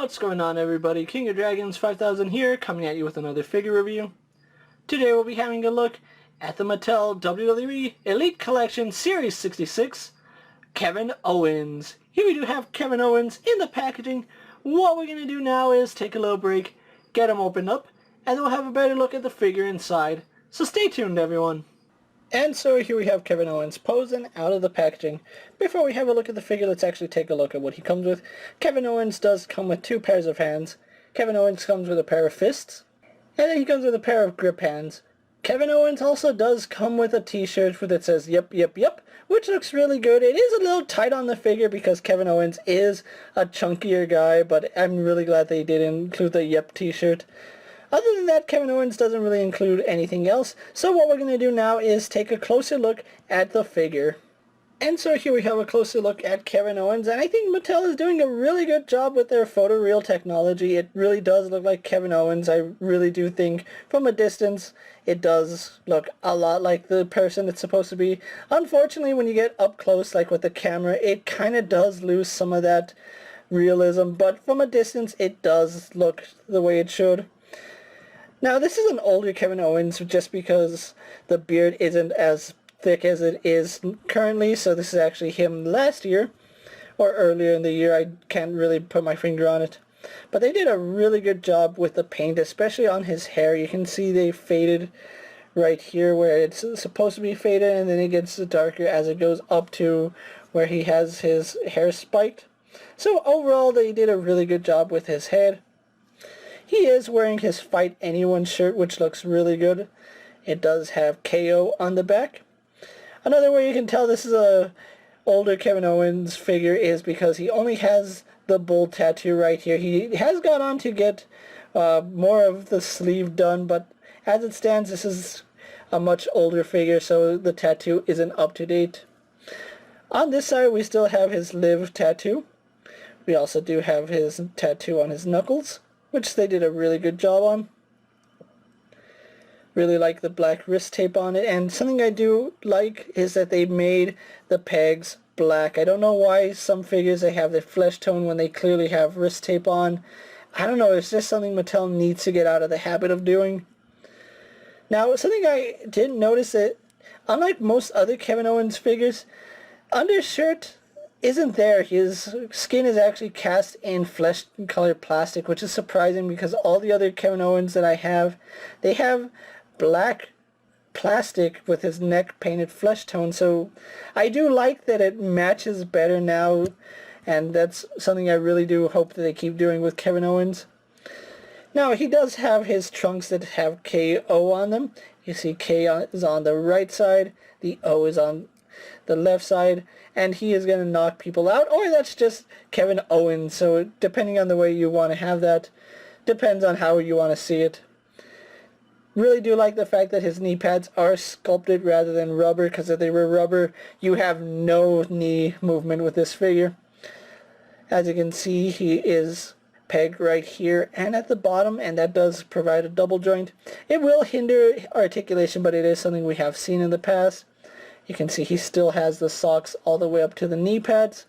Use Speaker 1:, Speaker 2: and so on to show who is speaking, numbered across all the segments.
Speaker 1: What's going on, everybody? King of Dragons 5000 here, coming at you with another figure review. Today we'll be having a look at the Mattel WWE Elite Collection Series 66, Kevin Owens. Here we do have Kevin Owens in the packaging. What we're going to do now is take a little break, get him opened up, and then we'll have a better look at the figure inside. So stay tuned, everyone. And so here we have Kevin Owens posing out of the packaging. Before we have a look at the figure, let's actually take a look at what he comes with. Kevin Owens does come with 2 pairs of hands. Kevin Owens comes with a pair of fists. And then he comes with a pair of grip hands. Kevin Owens also does come with a t-shirt that says yep, yep, yep, which looks really good. It is a little tight on the figure because Kevin Owens is a chunkier guy, but I'm really glad they did include the yep t-shirt. Other than that, Kevin Owens doesn't really include anything else, so what we're going to do now is take a closer look at the figure. And so here we have a closer look at Kevin Owens, and I think Mattel is doing a really good job with their photoreal technology. It really does look like Kevin Owens. I really do think from a distance it does look a lot like the person it's supposed to be. Unfortunately, when you get up close, like with the camera, it kind of does lose some of that realism, but from a distance it does look the way it should. Now, this is an older Kevin Owens just because the beard isn't as thick as it is currently, so this is actually him last year, or earlier in the year. I can't really put my finger on it. But they did a really good job with the paint, especially on his hair. You can see they faded right here where it's supposed to be faded, and then it gets darker as it goes up to where he has his hair spiked. So overall, they did a really good job with his head. He is wearing his Fight Anyone shirt, which looks really good. It does have KO on the back. Another way you can tell this is a older Kevin Owens figure is because he only has the bull tattoo right here. He has gone on to get more of the sleeve done, but as it stands, this is a much older figure, so the tattoo isn't up to date. On this side, we still have his Live tattoo. We also do have his tattoo on his knuckles, which they did a really good job on. Really like the black wrist tape on it, and something I do like is that they made the pegs black. I don't know why some figures they have their flesh tone when they clearly have wrist tape on. I don't know, it's just something Mattel needs to get out of the habit of doing. Now, something I didn't notice that, unlike most other Kevin Owens figures, undershirt isn't there. His skin is actually cast in flesh colored plastic, which is surprising because all the other Kevin Owens that I have, they have black plastic with his neck painted flesh tone, so I do like that it matches better now, and that's something I really do hope that they keep doing with Kevin Owens. Now, he does have his trunks that have KO on them. You see K is on the right side, the O is on the left side, and he is going to knock people out, or that's just Kevin Owens, so depending on the way you want to have that, depends on how you want to see it. Really do like the fact that his knee pads are sculpted rather than rubber, because if they were rubber, you have no knee movement with this figure. As you can see, he is pegged right here and at the bottom, and that does provide a double joint. It will hinder articulation, but it is something we have seen in the past. You can see he still has the socks all the way up to the knee pads.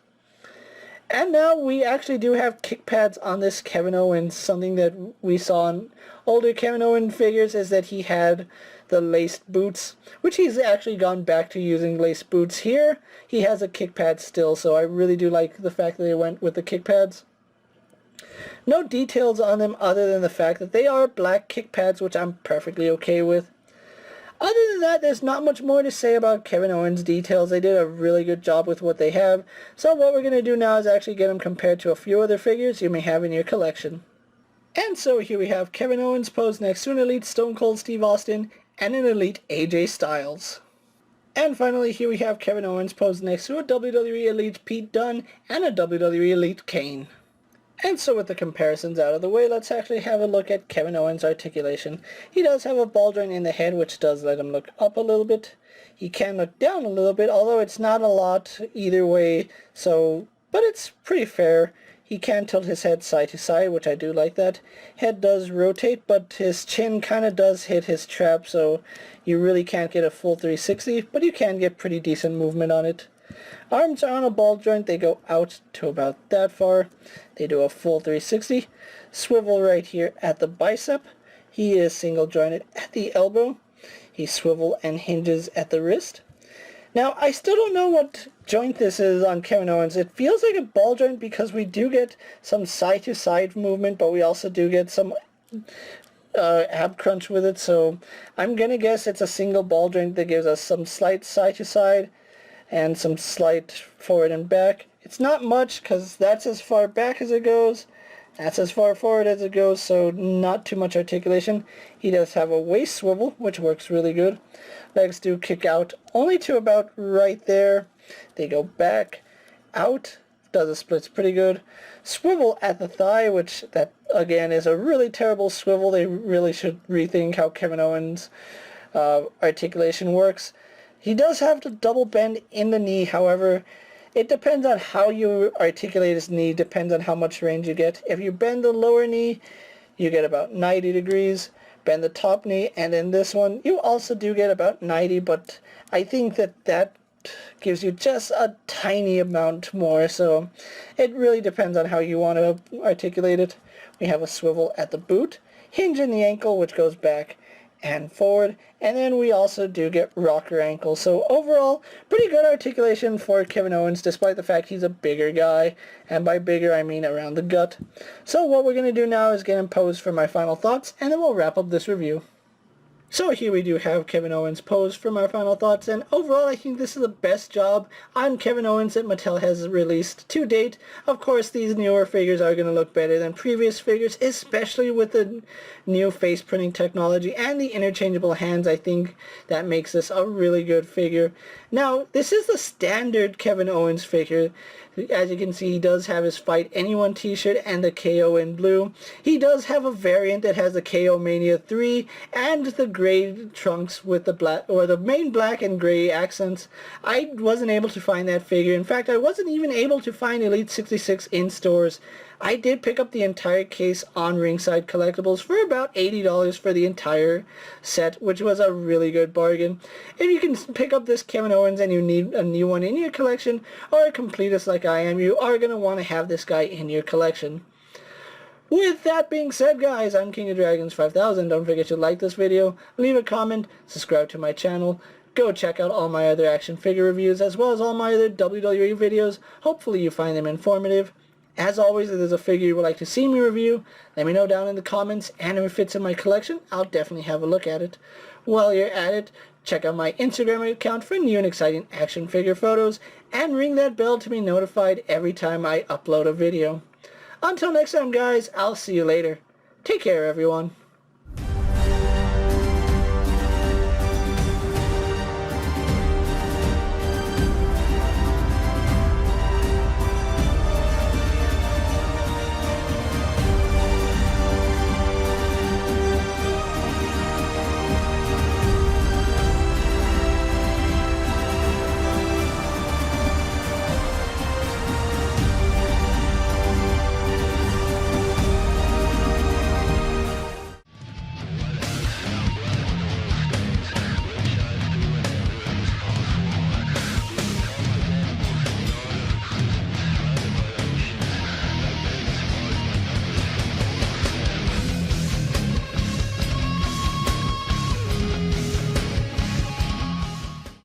Speaker 1: And now we actually do have kick pads on this Kevin Owens. Something that we saw in older Kevin Owens figures is that he had the laced boots, which he's actually gone back to using laced boots. Here, he has a kick pad still, so I really do like the fact that they went with the kick pads. No details on them other than the fact that they are black kick pads, which I'm perfectly okay with. Other than that, there's not much more to say about Kevin Owens' details. They did a really good job with what they have. So what we're going to do now is actually get them compared to a few other figures you may have in your collection. And so here we have Kevin Owens posed next to an Elite Stone Cold Steve Austin and an Elite AJ Styles. And finally, here we have Kevin Owens posed next to a WWE Elite Pete Dunne and a WWE Elite Kane. And so with the comparisons out of the way, let's actually have a look at Kevin Owens' articulation. He does have a ball joint in the head, which does let him look up a little bit. He can look down a little bit, although it's not a lot either way, but it's pretty fair. He can tilt his head side to side, which I do like that. Head does rotate, but his chin kind of does hit his trap, so you really can't get a full 360, but you can get pretty decent movement on it. Arms are on a ball joint. They go out to about that far. They do a full 360. Swivel right here at the bicep. He is single jointed at the elbow. He swivel and hinges at the wrist. Now, I still don't know what joint this is on Kevin Owens. It feels like a ball joint because we do get some side-to-side movement, but we also do get some ab crunch with it. So I'm going to guess it's a single ball joint that gives us some slight side-to-side and some slight forward and back. It's not much because that's as far back as it goes. That's as far forward as it goes, so not too much articulation. He does have a waist swivel, which works really good. Legs do kick out only to about right there. They go back, out, does a splits pretty good. Swivel at the thigh, which that again is a really terrible swivel. They really should rethink how Kevin Owens' articulation works. He does have the double bend in the knee, however, it depends on how you articulate his knee, depends on how much range you get. If you bend the lower knee, you get about 90 degrees. Bend the top knee, and in this one, you also do get about 90, but I think that gives you just a tiny amount more, so it really depends on how you want to articulate it. We have a swivel at the boot, hinge in the ankle, which goes back and forward, and then we also do get rocker ankle. So overall, pretty good articulation for Kevin Owens, despite the fact he's a bigger guy, and by bigger I mean around the gut. So what we're going to do now is get him posed for my final thoughts, and then we'll wrap up this review. So here we do have Kevin Owens posed for my final thoughts, and overall I think this is the best job on Kevin Owens that Mattel has released to date. Of course, these newer figures are going to look better than previous figures, especially with the new face printing technology and the interchangeable hands. I think that makes this a really good figure. Now, this is the standard Kevin Owens figure. As you can see, he does have his Fight Anyone t-shirt and the KO in blue. He does have a variant that has the KO Mania 3 and the gray trunks with the black, or the main black and gray accents. I wasn't able to find that figure. In fact, I wasn't even able to find Elite 66 in stores. I did pick up the entire case on Ringside Collectibles for about $80 for the entire set, which was a really good bargain. If you can pick up this Kevin Owens and you need a new one in your collection, or a completist like I am, you are going to want to have this guy in your collection. With that being said, guys, I'm KingofDragons 5000. Don't forget to like this video, leave a comment, subscribe to my channel. Go check out all my other action figure reviews, as well as all my other WWE videos. Hopefully you find them informative. As always, if there's a figure you would like to see me review, let me know down in the comments, and if it fits in my collection, I'll definitely have a look at it. While you're at it, check out my Instagram account for new and exciting action figure photos, and ring that bell to be notified every time I upload a video. Until next time, guys, I'll see you later. Take care, everyone.